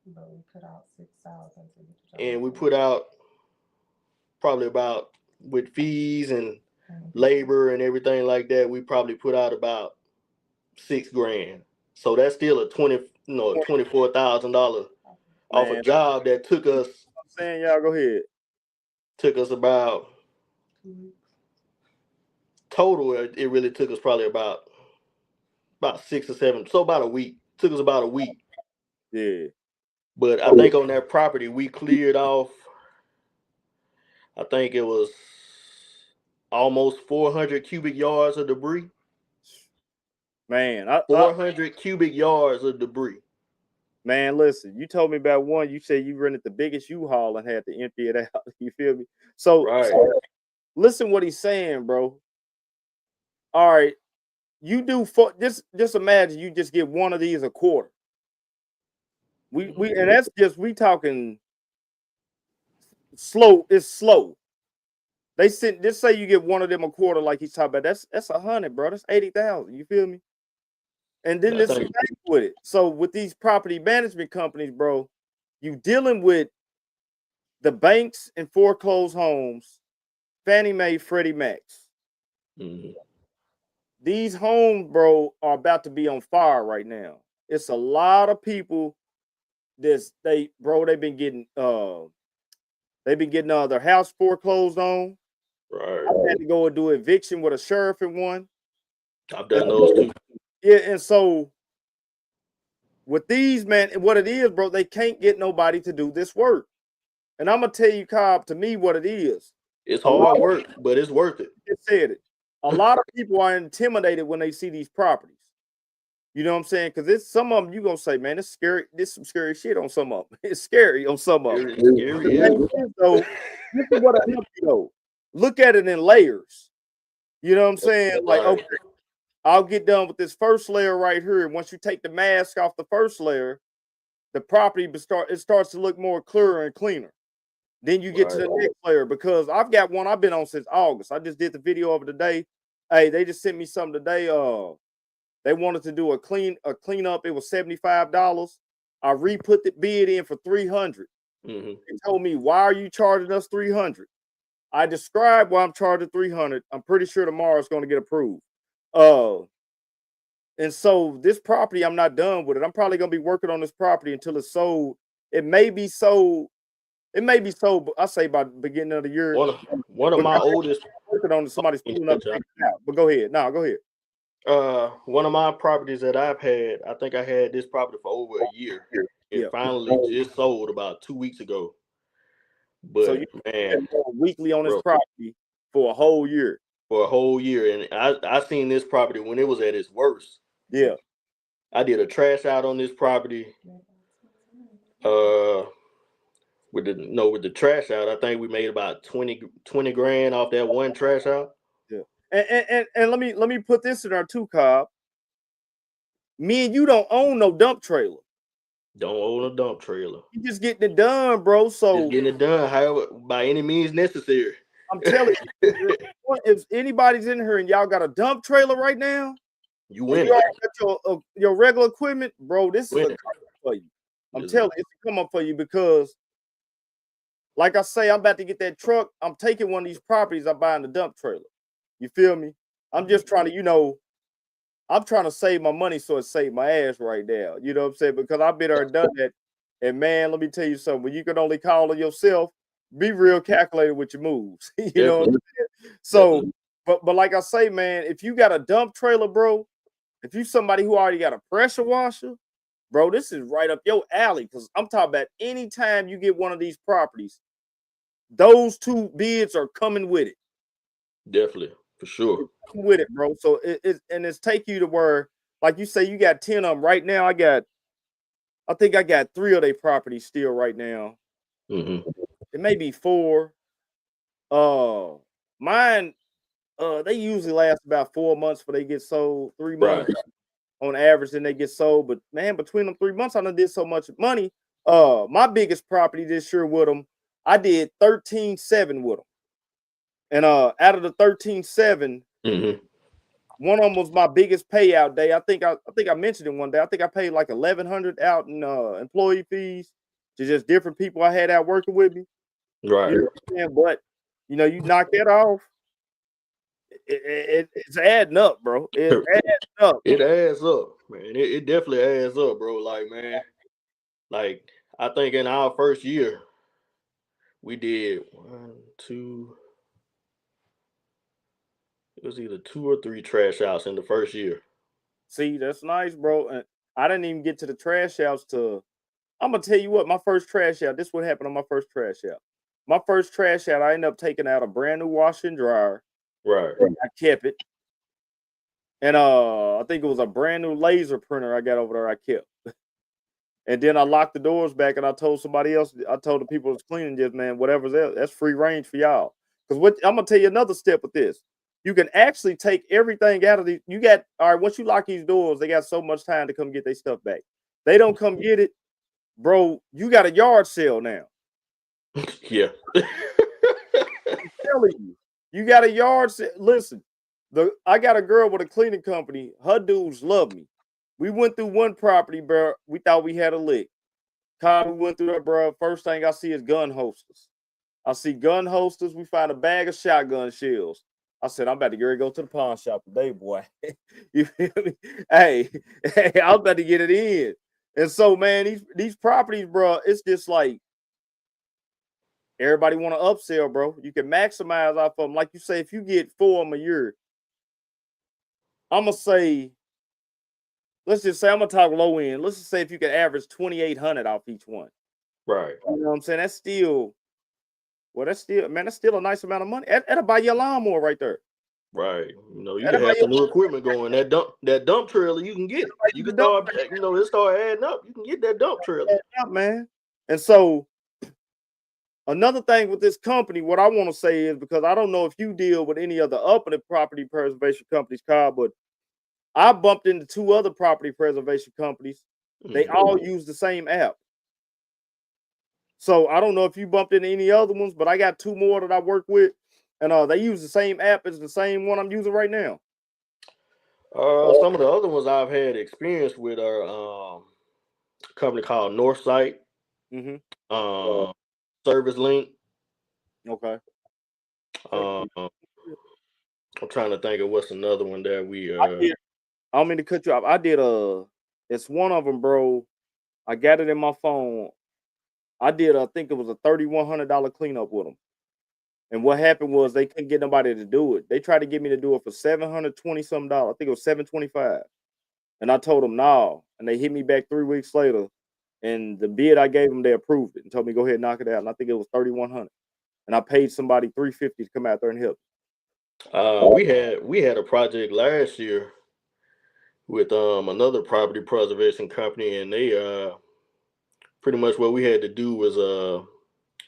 but we put out 6,000, and we put out probably about, with fees and labor and everything like that, we probably put out about 6 grand. So that's still a $24,000 off a job that took us. I'm saying, y'all go ahead. Took us about total. It really took us probably about 6 or 7. So about a week. Took us about a week. Yeah. But I think on that property we cleared off. I think it was almost 400 cubic yards of debris. Man, 400 cubic yards of debris. Man, listen, you told me about one. You said you rented the biggest U-Haul and had to empty it out. You feel me? So, right. So listen what he's saying, bro. All right. You do for just imagine you just get one of these a quarter. And that's just we talking slow. It's slow. They sent just say you get one of them a quarter like he's talking about. That's 100, bro. That's 80,000. You feel me? And then this is with it. So with these property management companies, bro, you dealing with the banks and foreclosed homes, Fannie Mae, Freddie Macs. Mm-hmm. These homes, bro, are about to be on fire right now. It's a lot of people they've been getting their house foreclosed on. Right. I had to go and do eviction with a sheriff in one. I've done those too. Yeah, and so with these, man, what it is, bro, they can't get nobody to do this work. And I'm gonna tell you, Cobb, to me, what it is. It's hard work, but it's worth it. It said it. A lot of people are intimidated when they see these properties. You know what I'm saying? Because it's some of them you're gonna say, man, it's scary. There's some scary shit on some of them. It's scary on some of them. Scary, yeah. So this is what I help you know. Look at it in layers. You know what I'm saying? Like, okay, I'll get done with this first layer right here. Once you take the mask off the first layer, the property starts to look more clearer and cleaner. Then you get to the next layer because I've got one I've been on since August. I just did the video of it today. Hey, they just sent me something today. They wanted to do a cleanup. It was $75. I re-put the bid in for $300. Mm-hmm. They told me, why are you charging us $300? I described why I'm charging $300. I'm pretty sure tomorrow it's going to get approved. And so this property, I'm not done with it. I'm probably going to be working on this property until it's sold. It may be sold. It may be sold, I say by the beginning of the year. One of my oldest working on somebody's pulling up. But go ahead. No, go ahead. One of my properties that I've had, I think I had this property for over a year. It finally just sold about 2 weeks ago. But so you man, weekly on this property for a whole year. For a whole year, and I seen this property when it was at its worst. Yeah, I did a trash out on this property. With the trash out, I think we made about 20 grand off that one trash out. Yeah, and let me put this in there too, Cobb. Me and you don't own no dump trailer. Don't own a dump trailer. You just getting it done, bro. So just getting it done, however, by any means necessary. I'm telling you, if anybody's in here and y'all got a dump trailer right now, you win. You got your regular equipment, bro. This is a come up for you. I'm telling you, it's a come up for you because, like I say, I'm about to get that truck. I'm taking one of these properties. I'm buying the dump trailer. You feel me? I'm just trying to, I'm trying to save my money so it saved my ass right now. You know what I'm saying? Because I've been there and done that. And man, let me tell you something. When you can only call on yourself, be real calculated with your moves. You know what I'm saying? So, but like I say, man, if you got a dump trailer, bro, if you somebody who already got a pressure washer, bro, this is right up your alley. Because I'm talking about anytime you get one of these properties, those two bids are coming with it. Definitely, for sure. With it, bro. So it's take you to where, like you say, you got 10 of them right now. I think I got 3 of their properties still right now. Mm-hmm. It may be 4. Mine, they usually last about 4 months before they get sold. 3 months on average, then they get sold. But man, between them 3 months, I done did so much money. My biggest property this year with them, I did 13.7 with them. And out of the 13.7, one of them was my biggest payout day. I think I mentioned it one day. I think I paid like $1,100 out in employee fees to just different people I had out working with me. Right. You know what I'm saying? But you knock that off, it's adding up, bro. It adds up. It adds up, man. It definitely adds up, bro. Like, man, like I think in our first year, we did 1, 2. It was either 2 or 3 trash outs in the first year. See, that's nice, bro. And I didn't even get to the trash outs I'm gonna tell you what, my first trash out. This is what happened on my first trash out. My first trash out, I ended up taking out a brand new washer and dryer. Right. I kept it. And I think it was a brand new laser printer I got over there I kept. And then I locked the doors back and I told somebody else, I told the people that's cleaning just, man, whatever's there, that's free range for y'all. Because I'm gonna tell you another step with this. You can actually take everything out of these. Once you lock these doors, they got so much time to come get their stuff back. They don't come get it, bro. You got a yard sale now. Yeah. I'm telling you, you got a yard sale. Listen, I got a girl with a cleaning company. Her dudes love me. We went through one property, bro. We thought we had a lick. We went through that, bro. First thing I see is gun holsters. I see gun holsters. We find a bag of shotgun shells. I said, I'm about to go to the pawn shop today, boy. You feel me? Hey, I'm about to get it in. And so, man, these properties, bro, it's just like everybody want to upsell, bro. You can maximize off of them. Like you say, if you get 4 of them a year, I'm going to say, let's just say, I'm going to talk low end. Let's just say if you can average 2,800 off each one. Right. You know what I'm saying? That's still a nice amount of money. That'll buy you a lawnmower right there. Right. You can have some new equipment going. That dump trailer, you can get it. You can start, it start adding up. You can get that dump trailer. Yeah, man. And so another thing with this company, what I want to say is, because I don't know if you deal with any other uppity property preservation companies, Cobb, but I bumped into 2 other property preservation companies. They all use the same app. So I don't know if you bumped into any other ones, but I got 2 more that I work with, and they use the same app as the same one I'm using right now. Some of the other ones I've had experience with are a company called Northsight, Mm-hmm. Service Link. Okay. Um, I'm trying to think of what's another one that we I don't mean to cut you off. I did it's one of them, bro. I got it in my phone. I think it was a $3,100 cleanup with them. And what happened was they couldn't get nobody to do it. They tried to get me to do it for $720 some dollars. I think it was $725. And I told them no. And they hit me back 3 weeks later. And the bid I gave them, they approved it and told me go ahead and knock it out. And I think it was $3,100. And I paid somebody $350 to come out there and help. we had a project last year with another property preservation company, and they pretty much what we had to do was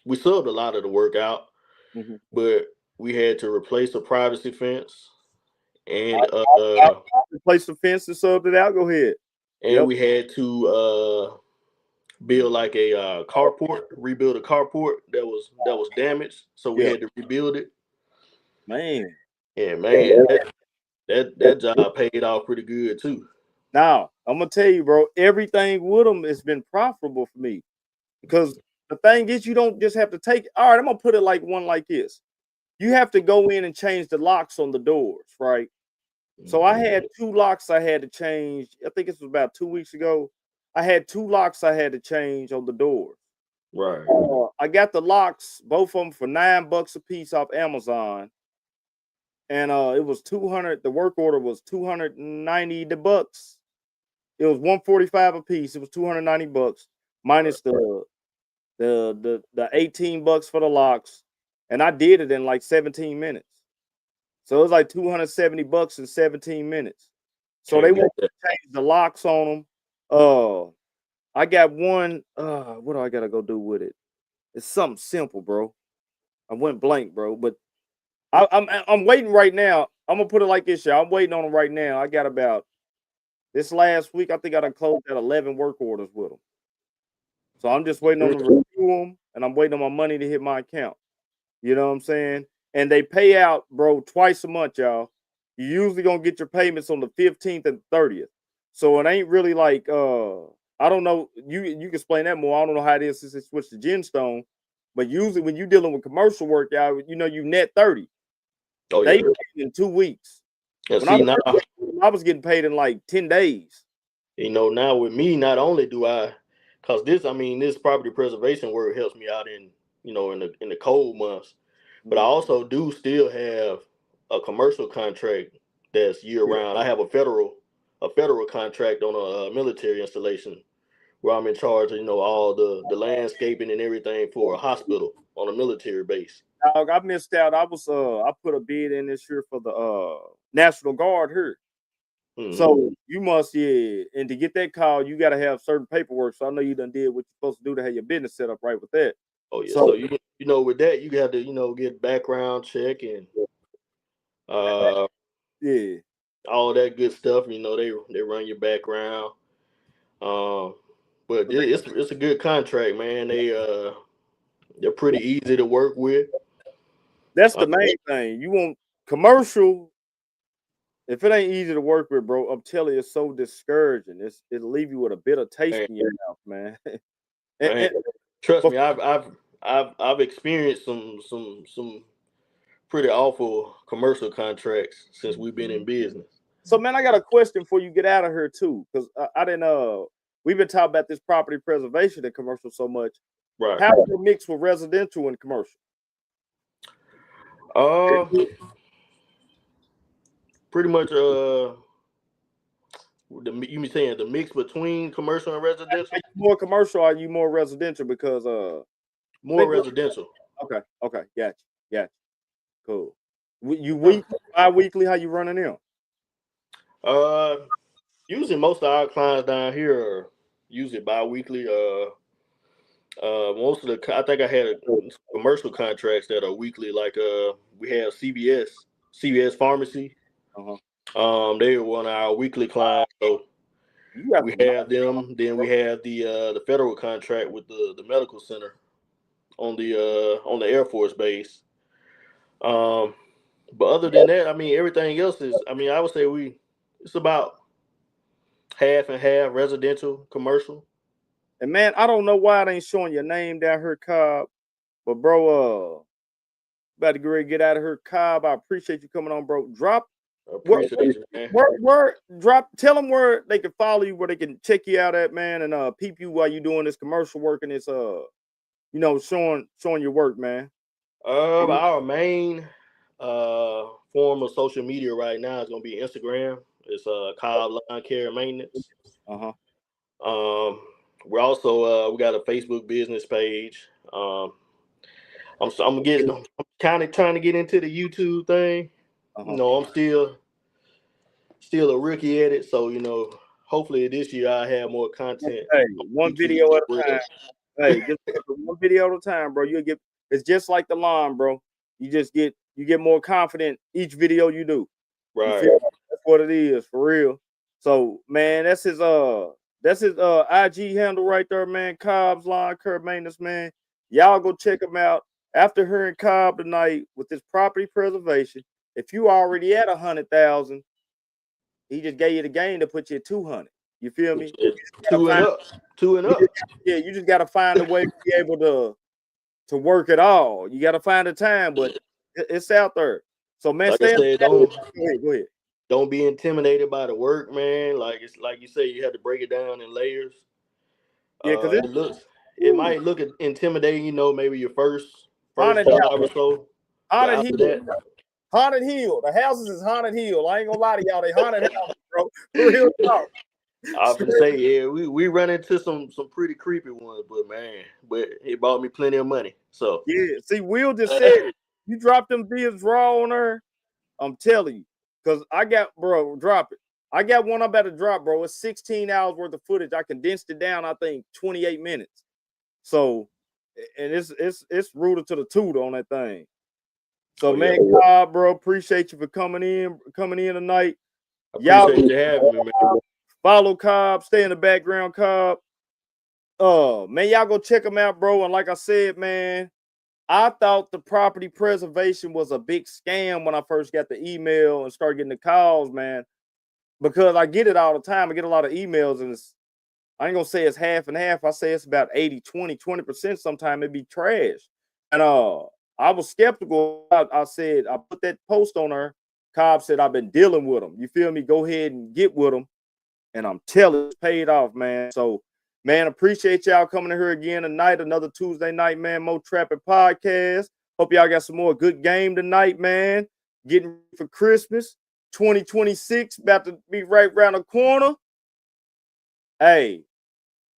we subbed a lot of the work out, Mm-hmm. but we had to replace the privacy fence and I replaced the fence and subbed it out. Go ahead. and we had to build like a carport, rebuild a carport that was damaged, so we had to rebuild it. Man. And man, that job paid off pretty good too. Now, I'm gonna tell you, bro, everything with them has been profitable for me. Because the thing is, you don't just have to take it. All right, I'm gonna put it like this. You have to go in and change the locks on the doors, right? So I had 2 locks I had to change. I think this was about 2 weeks ago. I had 2 locks I had to change on the doors. Right. I got the locks, both of them, for $9 a piece off Amazon. And it was 200. The work order was $290. It was $145 a piece. It was $290 minus the $18 for the locks. And I did it in like 17 minutes. So it was like $270 in 17 minutes. So they want to change the locks on them. I got one. What do I gotta go do with it? It's something simple, bro. I went blank, bro. But I'm waiting right now. I'm gonna put it like this, y'all. I'm waiting on them right now. I got about this last week. I think I done closed out 11 work orders with them. So I'm just waiting on them to review them, and I'm waiting on my money to hit my account. You know what I'm saying? And they pay out, bro, twice a month, y'all. You usually gonna get your payments on the 15th and 30th. So it ain't really like I don't know. You can explain that more. I don't know how it is since it switched to Gemstone. But usually when you're dealing with commercial work, y'all, you net 30. Oh, they yeah. paid in 2 weeks. And When see, now, I was getting paid in like 10 days. Now with me, not only do I, cause this property preservation work helps me out in the cold months, but I also do still have a commercial contract that's year round. I have a federal contract on a military installation where I'm in charge of all the landscaping and everything for a hospital on a military base. Dog, I missed out. I put a bid in this year for the National Guard here. Mm-hmm. So you must, and to get that call, you got to have certain paperwork. So I know you done did what you're supposed to do to have your business set up right with that. Oh yeah. So with that, you got to get background check and all that good stuff. They run your background. But it's a good contract, man. They're pretty easy to work with. That's the main thing. You want commercial. If it ain't easy to work with, bro, I'm telling you, it's so discouraging. It'll leave you with a bitter taste in your mouth, man. and trust me, I've experienced some pretty awful commercial contracts since we've been in business. So, man, I got a question before you get out of here too, because I didn't. We've been talking about this property preservation and commercial so much. Right? How do you mix with residential and commercial? Pretty much. You mean saying the mix between commercial and residential? Are you more commercial or are you more residential? Because more residential. Okay, gotcha. Cool. You weekly, bi-weekly? How you running them? Usually most of our clients down here are usually bi-weekly. Most of I think I had commercial contracts that are weekly. Like we have CVS Pharmacy. They were one of our weekly clients. So we have them. Then we have the federal contract with the medical center on the Air Force base. But other than that, everything else is. I would say It's about half and half, residential, commercial. And man, I don't know why it ain't showing your name down here, Cobb. But bro, about to get out of here, Cobb. I appreciate you coming on, bro. Drop. I appreciate you, man. Tell them where they can follow you, where they can check you out at, man, and peep you while you doing this commercial work and it's showing your work, man. Our main form of social media right now is gonna be Instagram. It's Cobb Lawn Care and Maintenance. We're also we got a Facebook business page. I'm kind of trying to get into the YouTube thing. You know, I'm still a rookie at it, so hopefully this year I have more content. Hey, one video at a time. Hey, just one video at a time, bro. It's just like the lawn, bro. You get more confident each video you do. Right. That's what it is for real. So man, that's his IG handle right there, man. Cobb's Lawn Care Maintenance, man. Y'all go check him out. After hearing Cobb tonight with this property preservation, if you already at 100,000, he just gave you the game to put you at 200. You feel me? Two and up. Yeah, you just gotta find a way to be able to work it all. You gotta find the time, but it's out there. So man, like I said, go ahead. Don't be intimidated by the work, man. Like it's like you say, you have to break it down in layers. Yeah, because it might look intimidating, maybe your first job or so. Haunted Hill. The houses is Haunted Hill. I ain't gonna lie to y'all, they haunted houses, bro. For real talk. I was gonna say, yeah, we run into some pretty creepy ones, but it bought me plenty of money. So yeah, see, Will just said it. You dropped them deals raw on her. I'm telling you, because drop it. I got one I'm about to drop, bro. It's 16 hours worth of footage. I condensed it down, I think 28 minutes. So, and it's rooted to the tooth on that thing. So, Cobb, bro, appreciate you for coming in tonight. Appreciate you having me, man. Follow Cobb, stay in the background, Cobb. Man, y'all go check him out, bro. And like I said, man, I thought the property preservation was a big scam when I first got the email and started getting the calls, man. Because I get it all the time. I get a lot of emails, and I ain't gonna say it's half and half. I say it's about 20% sometimes it be trash. And I was skeptical. I said, I put that post on her. Cobb said, I've been dealing with them. You feel me? Go ahead and get with them. And I'm telling you, it's paid off, man. So, man, appreciate y'all coming in here again tonight. Another Tuesday night, man. Mow Trappin Podcast. Hope y'all got some more good game tonight, man. Getting ready for Christmas. 2026 about to be right around the corner. Hey,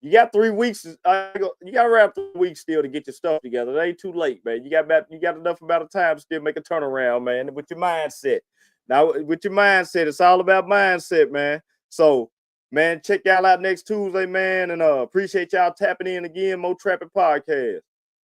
you got 3 weeks. You got around 3 weeks still to get your stuff together. It ain't too late, man. You got enough amount of time to still make a turnaround, man. With your mindset. Now, with your mindset, it's all about mindset, man. So, man, check y'all out next Tuesday, man. And appreciate y'all tapping in again. Mow Trappin Podcast.